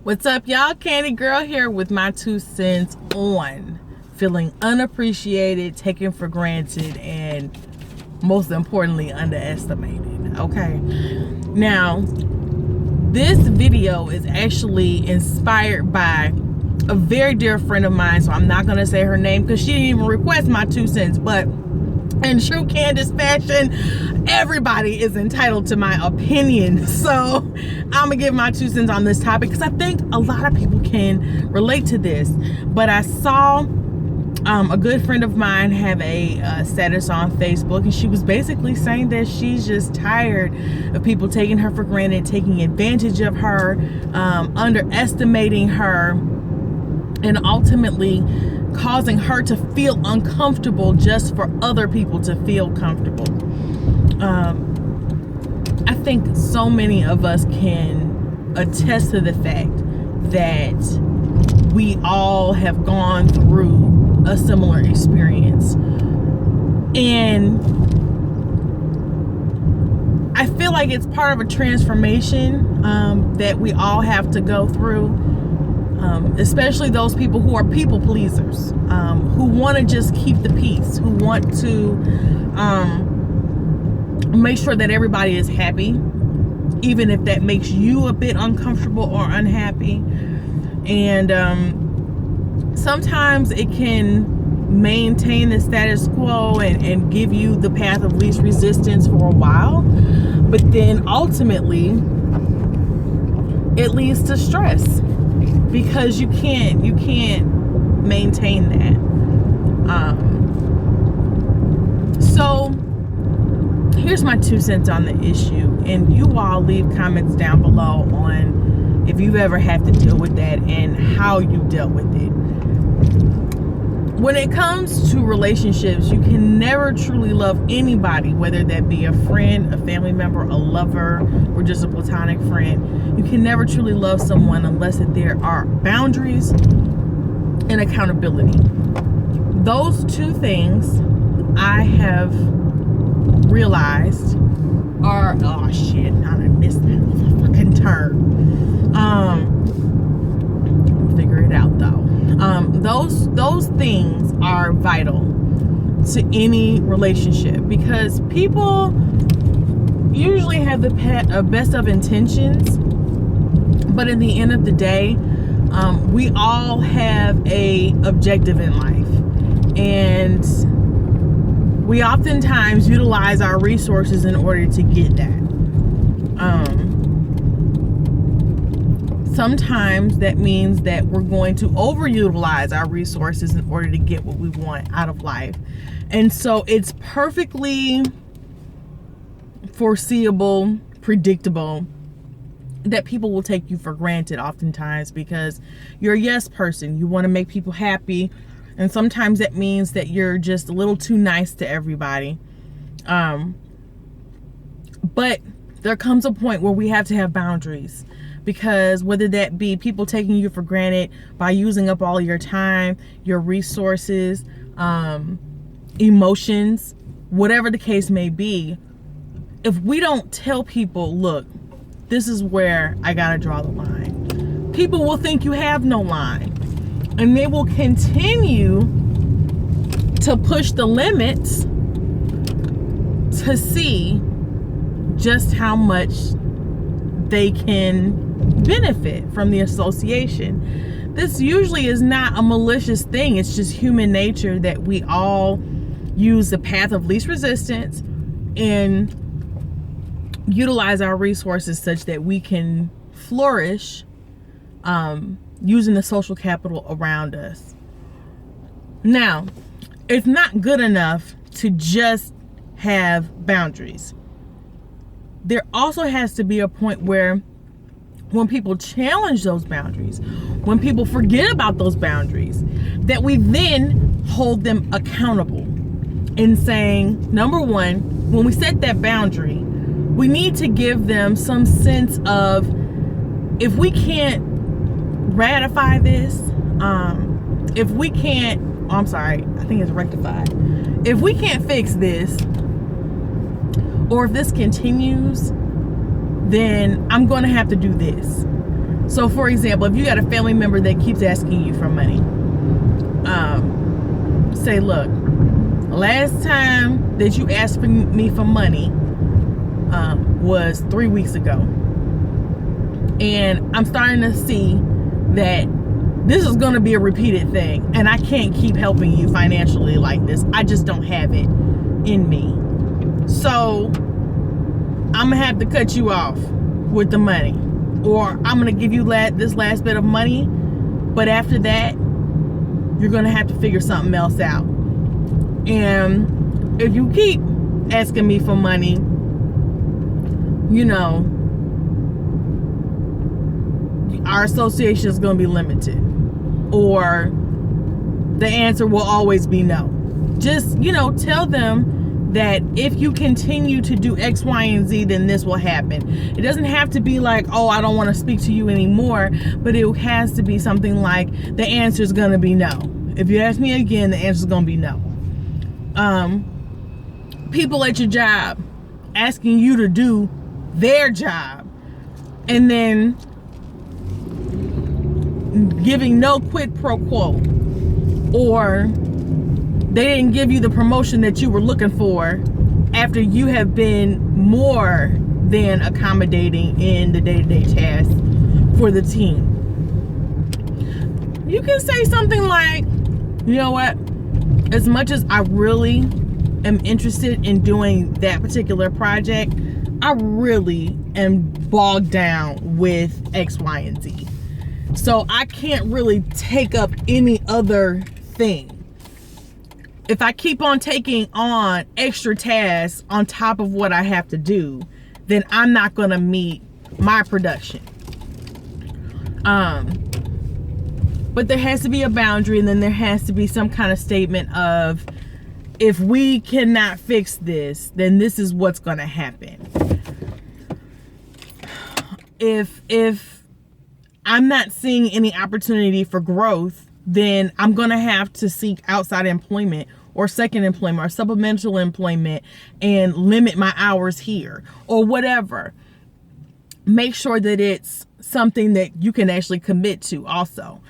What's up, y'all? Candy Girl here with my 2 cents on feeling unappreciated, taken for granted, and most importantly, underestimated. Okay. Now, this video is actually inspired by a very dear friend of mine, so I'm not going to say her name because she didn't even request my 2 cents, but in true Candace fashion, everybody is entitled to my opinion. So I'm gonna give my 2 cents on this topic because I think a lot of people can relate to this. But I saw a good friend of mine have a status on Facebook, and she was basically saying that she's just tired of people taking her for granted, taking advantage of her, underestimating her, and ultimately causing her to feel uncomfortable just for other people to feel comfortable. I think so many of us can attest to the fact that we all have gone through a similar experience. And I feel like it's part of a transformation that we all have to go through. Especially those people who are people pleasers, who want to just keep the peace, who want to make sure that everybody is happy, even if that makes you a bit uncomfortable or unhappy. And sometimes it can maintain the status quo and give you the path of least resistance for a while, but then ultimately it leads to stress, because you can't maintain that. So here's my 2 cents on the issue, and you all leave comments down below on if you've ever had to deal with that and how you dealt with it. When it comes to relationships, you can never truly love anybody, whether that be a friend, a family member, a lover, or just a platonic friend. You can never truly love someone unless there are boundaries and accountability. Those 2 things I have realized are, oh shit, now I missed that fucking turn. Figure it out though. Those things are vital to any relationship, because people usually have the best of intentions, but in the end of the day, we all have a objective in life, and we oftentimes utilize our resources in order to get that. Sometimes that means that we're going to overutilize our resources in order to get what we want out of life. And so it's perfectly foreseeable, predictable that people will take you for granted oftentimes, because you're a yes person. You want to make people happy. And sometimes that means that you're just a little too nice to everybody. But there comes a point where we have to have boundaries. Because whether that be people taking you for granted by using up all your time, your resources, emotions, whatever the case may be, if we don't tell people, look, this is where I gotta draw the line, people will think you have no line. And they will continue to push the limits to see just how much they can benefit from the association. This usually is not a malicious thing. It's just human nature that we all use the path of least resistance and utilize our resources such that we can flourish, using the social capital around us. Now, it's not good enough to just have boundaries. There also has to be a point where when people challenge those boundaries, when people forget about those boundaries, that we then hold them accountable in saying, number one, when we set that boundary, we need to give them some sense of, if we can't ratify this, if we can't, I think it's rectified. If we can't fix this, or if this continues, then I'm going to have to do this. So for example, if you got a family member that keeps asking you for money, say, look, last time that you asked for me for money was 3 weeks ago. And I'm starting to see that this is going to be a repeated thing. And I can't keep helping you financially like this. I just don't have it in me. So I'm going to have to cut you off with the money. Or I'm going to give you this last bit of money. But after that, you're going to have to figure something else out. And if you keep asking me for money, you know, our association is going to be limited. Or the answer will always be no. Just, you know, tell them that if you continue to do X, Y, and Z, then this will happen. It doesn't have to be like, oh, I don't want to speak to you anymore, but it has to be something like, the answer is going to be no. If you ask me again, the answer is going to be no. People at your job asking you to do their job and then giving no quid pro quo, or they didn't give you the promotion that you were looking for after you have been more than accommodating in the day-to-day tasks for the team. You can say something like, you know what, as much as I really am interested in doing that particular project, I really am bogged down with X, Y, and Z. So I can't really take up any other thing. If I keep on taking on extra tasks on top of what I have to do, then I'm not going to meet my production. But there has to be a boundary, and then there has to be some kind of statement of, if we cannot fix this, then this is what's going to happen. If I'm not seeing any opportunity for growth, then I'm going to have to seek outside employment or second employment or supplemental employment and limit my hours here or whatever. Make sure that it's something that you can actually commit to also.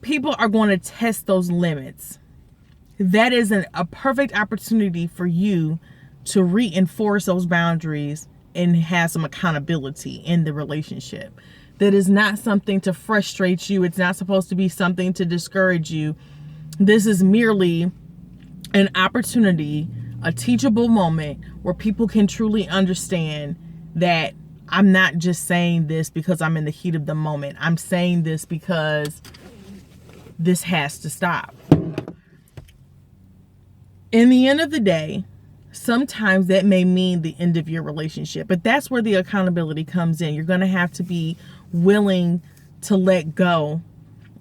People are going to test those limits. That is a perfect opportunity for you to reinforce those boundaries and have some accountability in the relationship. That is not something to frustrate you. It's not supposed to be something to discourage you. This is merely an opportunity, a teachable moment where people can truly understand that I'm not just saying this because I'm in the heat of the moment. I'm saying this because this has to stop. In the end of the day, sometimes that may mean the end of your relationship, but that's where the accountability comes in. You're going to have to be willing to let go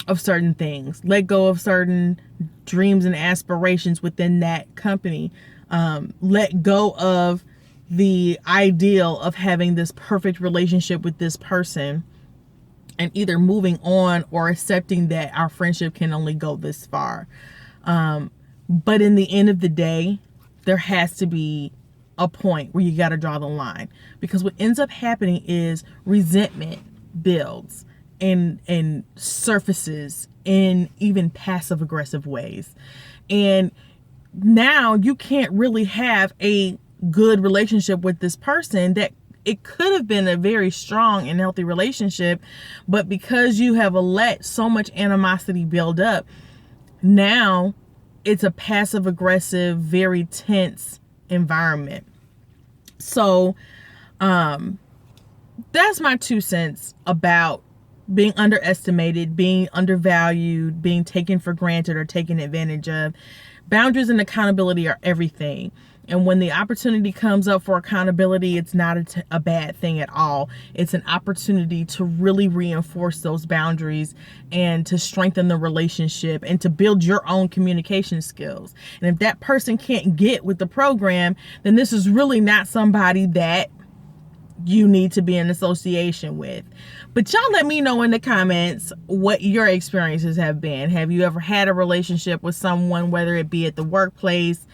of certain things, let go of certain dreams and aspirations within that company, let go of the ideal of having this perfect relationship with this person, and either moving on or accepting that our friendship can only go this far. But in the end of the day, there has to be a point where you got to draw the line, because what ends up happening is resentment builds and surfaces in even passive aggressive ways. And now you can't really have a good relationship with this person. That it could have been a very strong and healthy relationship, but because you have let so much animosity build up, now it's a passive aggressive, very tense environment. So that's my 2 cents about being underestimated, being undervalued, being taken for granted or taken advantage of. Boundaries and accountability are everything. And when the opportunity comes up for accountability, it's not a bad thing at all. It's an opportunity to really reinforce those boundaries and to strengthen the relationship and to build your own communication skills. And if that person can't get with the program, then this is really not somebody that you need to be in association with. But y'all let me know in the comments what your experiences have been. Have you ever had a relationship with someone, whether it be at the workplace,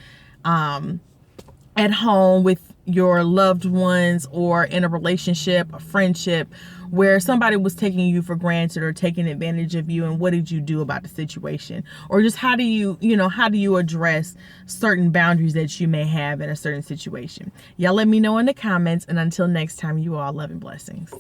at home with your loved ones, or in a relationship, a friendship, where somebody was taking you for granted or taking advantage of you, and what did you do about the situation? Or just how do you address certain boundaries that you may have in a certain situation? Y'all let me know in the comments, and until next time, you all love and blessings.